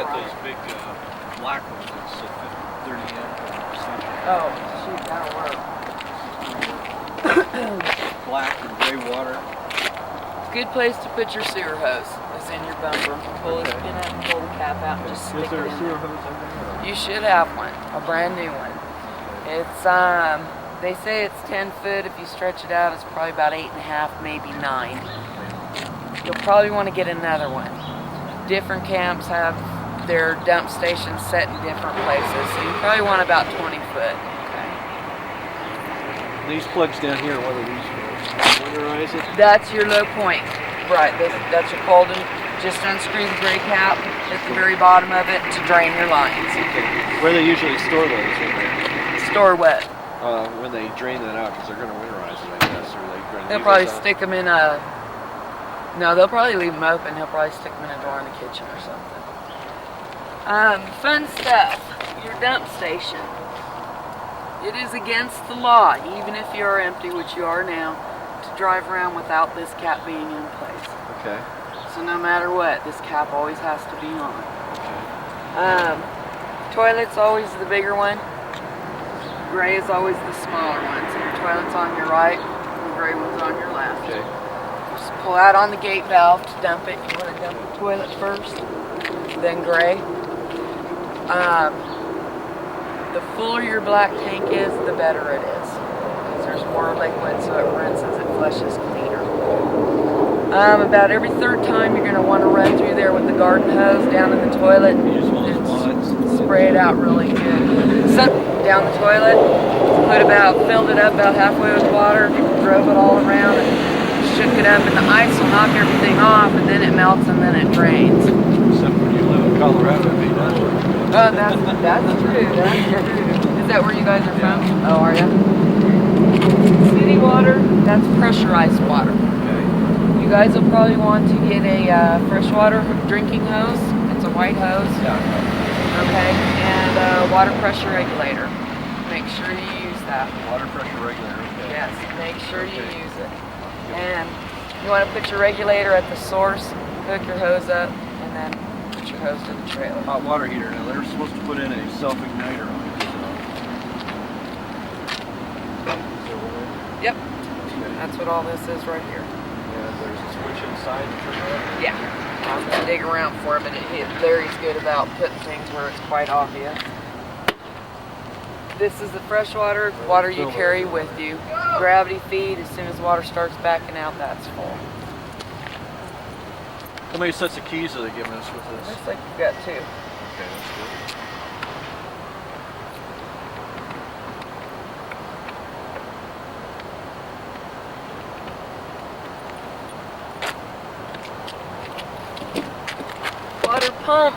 got those big black ones that's 30 amp. Oh, shoot, that'll work. Black and gray water. Good place to put your sewer hose. It's in your bumper. Pull this pin out and pull the cap out and just stick it in. Is there a sewer hose in there? You should have one, a brand new one. It's they say it's 10 foot. If you stretch it out, it's probably about 8.5, maybe 9. You'll probably want to get another one. Different camps have their dump stations set in different places, so you probably want about 20 foot. Okay. These plugs down here, what are these for? Winterize it? That's your low point. Right, that's your cold. Just unscrew the gray cap at the very bottom of it to drain your lines. Okay. Where they usually store those? Store what? When they drain that out, because they're going to winterize it, I guess. Or they'll probably stick them in a... No, they'll probably leave them open. He'll probably stick them in a drawer in the kitchen or something. Fun stuff. Your dump station. It is against the law, even if you are empty, which you are now, to drive around without this cap being in place. Okay. So no matter what, this cap always has to be on. Okay. Toilet's always the bigger one. Gray is always the smaller one. So your toilet's on your right, and the gray one's on your left. Okay. Just pull out on the gate valve to dump it. You want to dump the toilet first, then gray. The fuller your black tank is, the better it is. Because there's more liquid, so it rinses, it flushes cleaner. About every third time, you're going to want to run through there with the garden hose down in the toilet and spray it out really good. So, down the toilet, filled it up about halfway with water, drove it all around, and shook it up, and the ice will knock everything off, and then it melts, and then it drains. Except when you live in Colorado, it may not work. Oh, that's true. That's true. Is that where you guys are from? Oh, are you? City water, that's pressurized water. Okay. You guys will probably want to get a freshwater drinking hose. It's a white hose. Yeah. Okay. And a water pressure regulator. Make sure you use that. Water pressure regulator. Okay. Yes. Make sure you use it. And you want to put your regulator at the source, hook your hose up, and then put your hose to the trailer. Hot water heater. Now they're supposed to put in a self-igniter on it. Yep. That's what all this is right here. And there's a switch inside to turn it on? Yeah. I'm going to dig around for him, and Larry's good about putting things where it's quite obvious. This is the freshwater water you carry with you. Gravity feed, as soon as water starts backing out, that's full. How many sets of keys are they giving us with this? Looks like you've got 2. Okay, that's good. Water pump.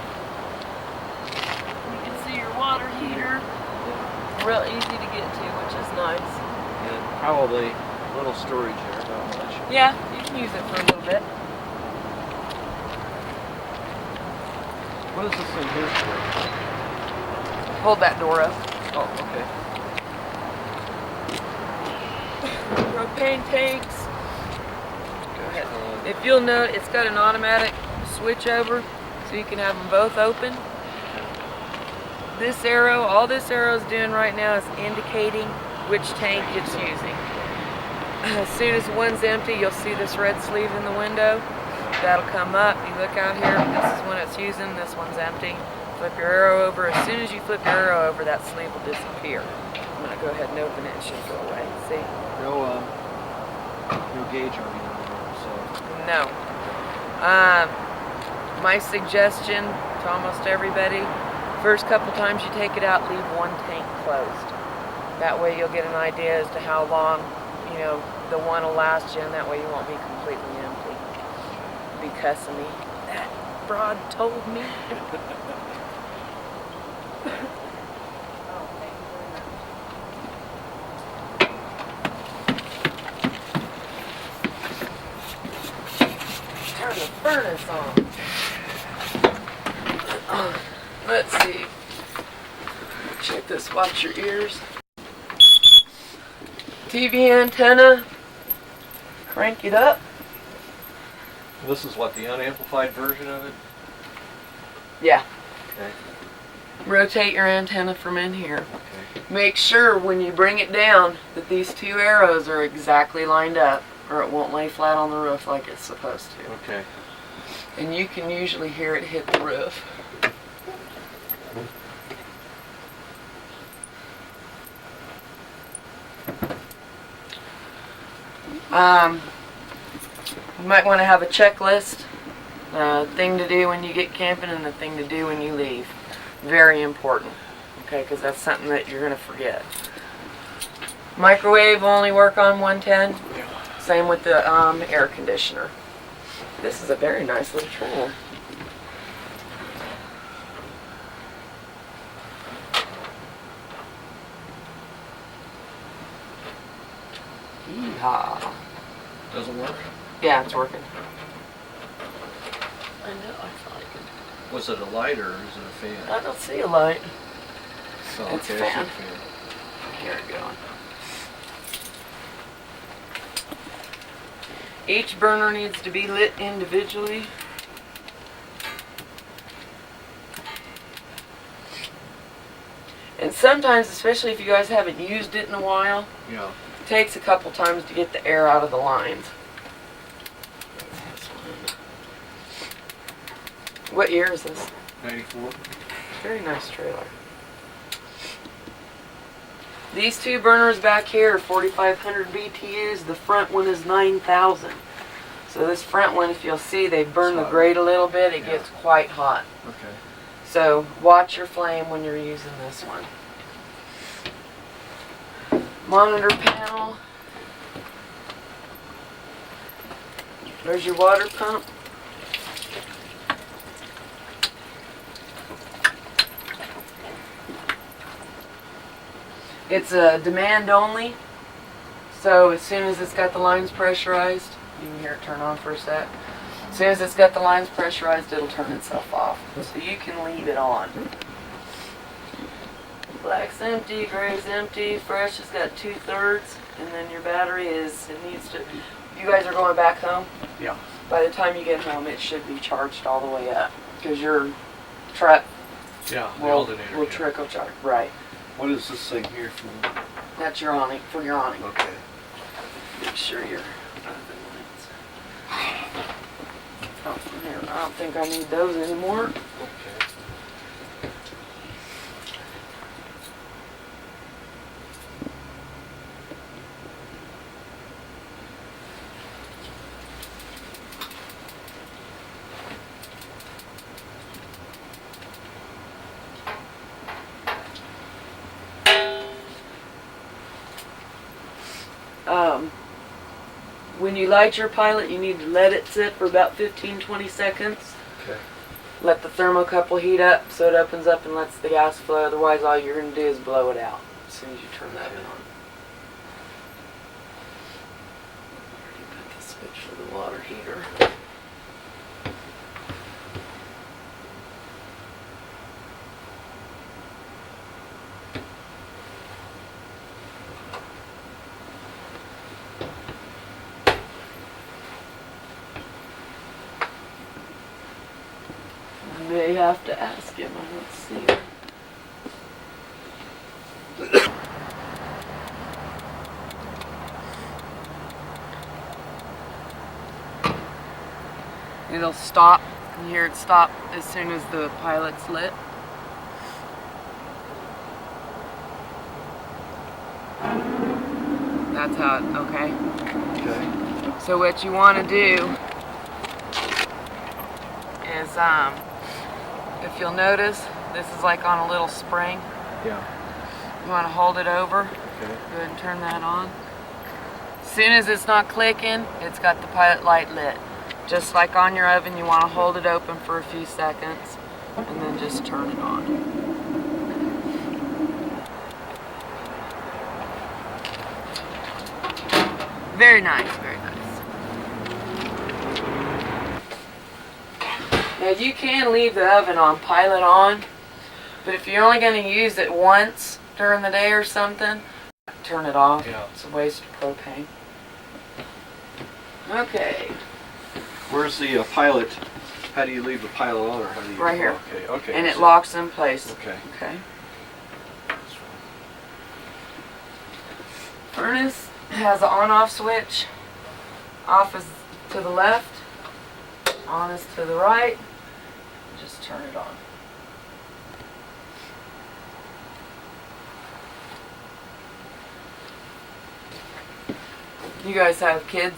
You can see your water heater. Real easy to get to, which is nice. And probably a little storage there, not much. Yeah, you can use it for a little bit. What is this thing here for? Hold that door up. Oh, okay. Propane tanks. Go ahead. If you'll note, it's got an automatic switch over, so you can have them both open. This arrow, all this arrow is doing right now is indicating which tank it's using. As soon as one's empty, you'll see this red sleeve in the window. That'll come up. You look out here, this is when it's using, this one's empty. Flip your arrow over. As soon as you flip your arrow over, that sleeve will disappear. I'm going to go ahead and open it. It should go away. See? No gauge on either one, so. No. My suggestion to almost everybody, first couple times you take it out, leave one tank closed. That way you'll get an idea as to how long, the one will last you, and that way you won't be completely empty. Be cussing me. That broad told me. Turn the furnace on. Let's see. Check this. Watch your ears. TV antenna. Crank it up. This is what, the unamplified version of it? Yeah. Okay. Rotate your antenna from in here. Okay. Make sure when you bring it down that these two arrows are exactly lined up, or it won't lay flat on the roof like it's supposed to. Okay. And you can usually hear it hit the roof. You might want to have a checklist, thing to do when you get camping and the thing to do when you leave. Very important, okay, because that's something that you're going to forget. Microwave will only work on 110. Same with the air conditioner. This is a very nice little trailer. Yeehaw. Doesn't work? Yeah, it's working. I know, I thought it. Was it a light or is it a fan? I don't see a light. Oh, It's okay, a I see fan. a fan. Here it going. Each burner needs to be lit individually. And sometimes, especially if you guys haven't used it in a while, Yeah. it takes a couple times to get the air out of the lines. What year is this? 94. Very nice trailer. These two burners back here are 4,500 BTUs. The front one is 9,000. So this front one, if you'll see, they burn the hot. grate a little bit. It Yeah. gets quite hot. Okay. So watch your flame when you're using this one. Monitor panel. There's your water pump. It's a demand only, so as soon as it's got the lines pressurized, you can hear it turn on for a sec. As soon as it's got the lines pressurized, it'll turn itself off. So you can leave it on. Black's empty, gray's empty, fresh has got 2/3, and then your battery is, it needs to, you guys are going back home? Yeah. By the time you get home, it should be charged all the way up, because your truck Yeah, the will alternator. yeah. trickle charge. Right. What is this thing here for? That's your awning, for your awning. Okay. Make sure your oven lights. Oh, here, I don't think I need those anymore. Okay. When you light your pilot, you need to let it sit for about 15-20 seconds. Okay. Let the thermocouple heat up so it opens up and lets the gas flow. Otherwise, all you're going to do is blow it out as soon as you turn that on. Already put the switch for the water heater. I may have to ask him. I don't see him. It'll stop. You hear it stop as soon as the pilot's lit. That's how it, okay. Okay. So what you want to do is, if you'll notice, this is like on a little spring. Yeah. You want to hold it over. Okay. Go ahead and turn that on. As soon as it's not clicking, it's got the pilot light lit. Just like on your oven, you want to hold it open for a few seconds and then just turn it on. Very nice, very nice. Now you can leave the oven on, pilot on, but if you're only going to use it once during the day or something, turn it off. Yeah. It's a waste of propane. Okay. Where's the pilot How do you leave the pilot on, or how do you? Right here. Okay, okay. And it so- locks in place. Okay. Okay. Furnace has an on-off switch. Off is to the left, on is to the right. Just turn it on. You guys have kids?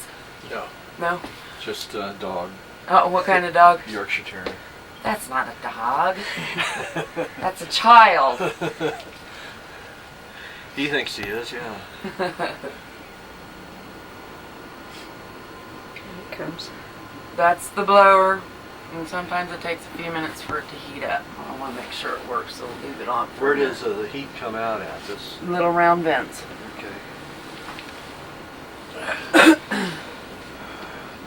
No, No? just a dog, Oh, what kind of dog? Yorkshire Terrier. That's not a dog. That's a child. He thinks he is, yeah. Here it comes. That's the blower. And sometimes it takes a few minutes for it to heat up. I want to make sure it works, so we'll leave it on for Where a minute. does the heat come out at? This. Little round vents. Okay.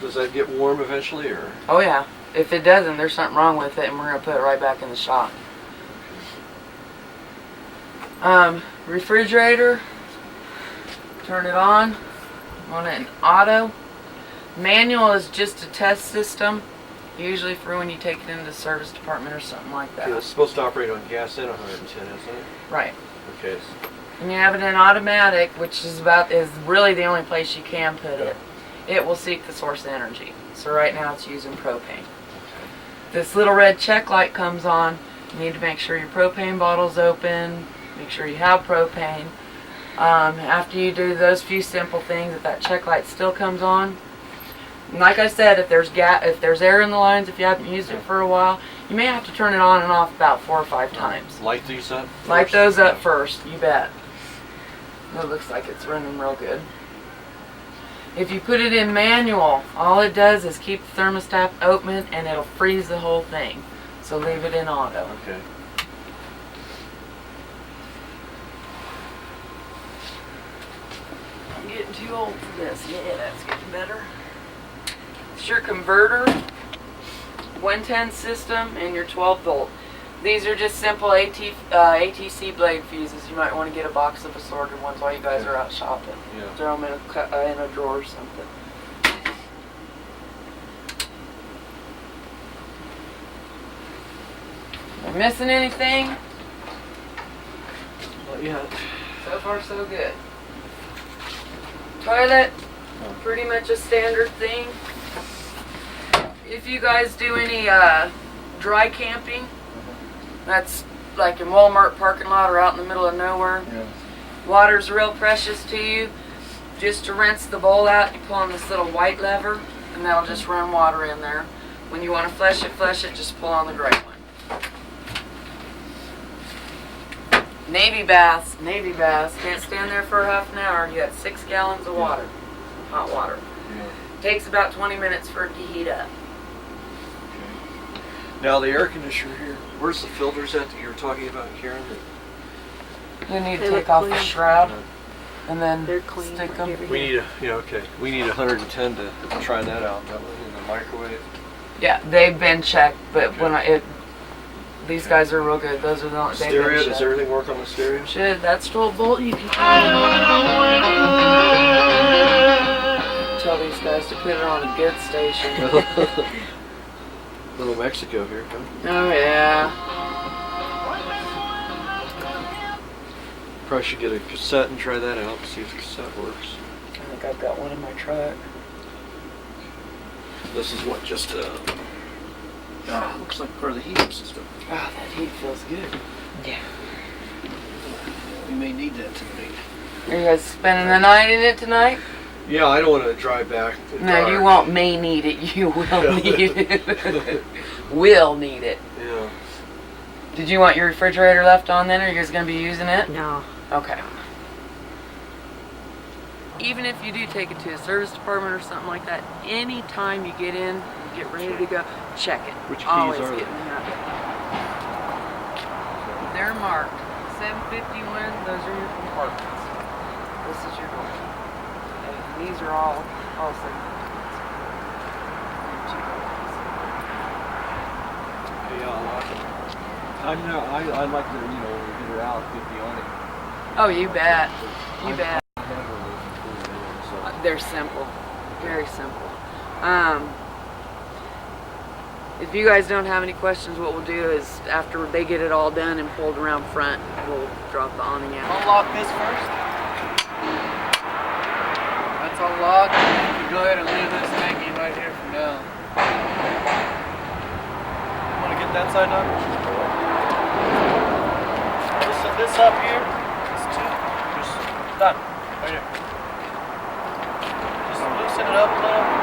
Does that get warm eventually, or? Oh yeah. If it doesn't, there's something wrong with it, and we're gonna put it right back in the shop. Refrigerator. Turn it on. Want it in auto. Manual is just a test system, usually for when you take it into the service department or something like that. Okay, it's supposed to operate on gas and 110, isn't it? Right. Okay. And you have it in automatic, which is really the only place you can put it. It will seek the source energy. So right now it's using propane. This little red check light comes on. You need to make sure your propane bottle's open. Make sure you have propane. After you do those few simple things, if that check light still comes on, and like I said, if there's air in the lines, if you haven't used it for a while, you may have to turn it on and off about 4 or 5 times. Light these up? Light first? those up first, you bet. It looks like it's running real good. If you put it in manual, all it does is keep the thermostat open and it'll freeze the whole thing. So leave it in auto. Okay. I'm getting too old for this. Yeah, that's getting better. It's your converter, 110 system, and your 12 volt. These are just simple ATC blade fuses. You might want to get a box of assorted ones while you guys are out shopping. Yeah. Throw them in a drawer or something. Am I missing anything? Not yet. So far, so good. Toilet, pretty much a standard thing. If you guys do any dry camping, that's like in Walmart parking lot or out in the middle of nowhere. Yeah. Water's real precious to you. Just to rinse the bowl out, you pull on this little white lever, and that'll just run water in there. When you want to flush it, just pull on the gray one. Navy baths. Can't stand there for half an hour. You got 6 gallons of water, hot water. Yeah. Takes about 20 minutes for it to heat up. Okay. Now the air conditioner here, where's the filters at that you were talking about, Karen? You need to They take look off clean. the shroud and then They're clean. stick them. Everything. We need okay. We need 110 to try that out. That one in the microwave. Yeah, they've been checked, but when these guys are real good. Those are the only. they've been Stereo, does checked. everything work on the stereo? Should that's 12 volt. You can tell these guys to put it on a good station. Little Mexico here, huh? Oh yeah. Probably should get a cassette and try that out and see if the cassette works. I think I've got one in my truck. This is what just looks like part of the heating system. Ah, that heat feels good. Yeah. We may need that tonight. Are you guys spending the night in it tonight? Yeah, I don't want to drive back. No, you won't may need it. You will need it. Will need it. Yeah. Did you want your refrigerator left on then, or you're just going to be using it? No. Okay. Even if you do take it to a service department or something like that, any time you get in, you get ready to go, check it. Which keys Always are get they? in the habit. They're marked 751. Those are your compartments. This is your door. And these are all also. Yeah, I like it. I like to, when we get her out, get the awning. Oh, you bet. You I- bet. I have one of those before, so. They're simple, very simple. if you guys don't have any questions, what we'll do is after they get it all done and pulled around front, we'll drop the awning out. Unlock this first. That's unlocked. You go ahead and leave this hanging right here for now. Want to get that side done? This up here. This two. Just done. Right here. Just loosen it up a little.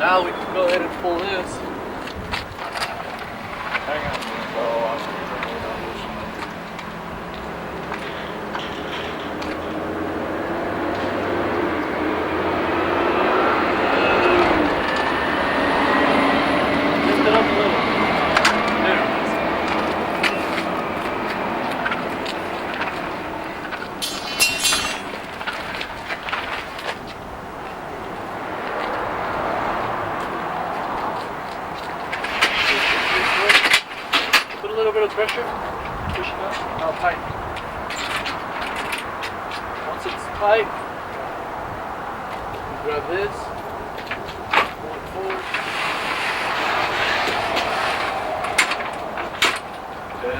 Now we can go ahead and pull this. Hang on. Oh, I'm going to turn it down. Lift it up a little. There. Put a little bit of pressure. Push it up. Now tight. Once it's tight, you grab this. Pull it forward. Okay.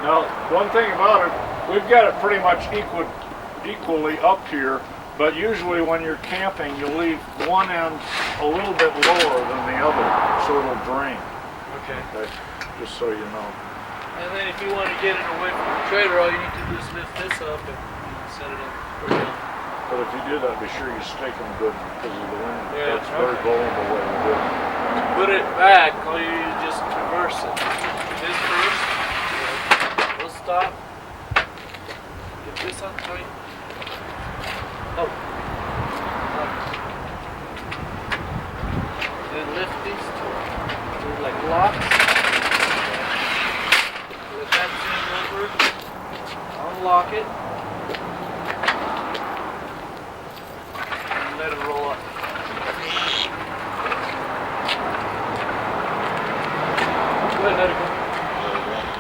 Now, one thing about it, we've got it pretty much equally up here, but usually when you're camping, you leave one end a little bit lower than the other, so it'll drain. Okay. Okay, just so you know. And then if you want to get it away from the trailer, all you need to do is lift this up and set it up or down. But if you do that, be sure you stake them good because of the wind. Yeah, That's very vulnerable way to do it. To put it back, all you need to just reverse it. This first. We'll stop. Get this on tight. Oh. Then lift these two. Do like locks. Let that thing over. Unlock it. And let it roll up. Go ahead, let it go.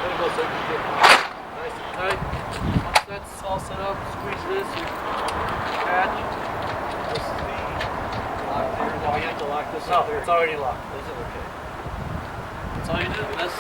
Let it go so you can get nice and tight. Once that's all set up, squeeze this, you catch. This is the lock there. No, you have to lock this up there. It's already locked. This is okay. That's all you do. That's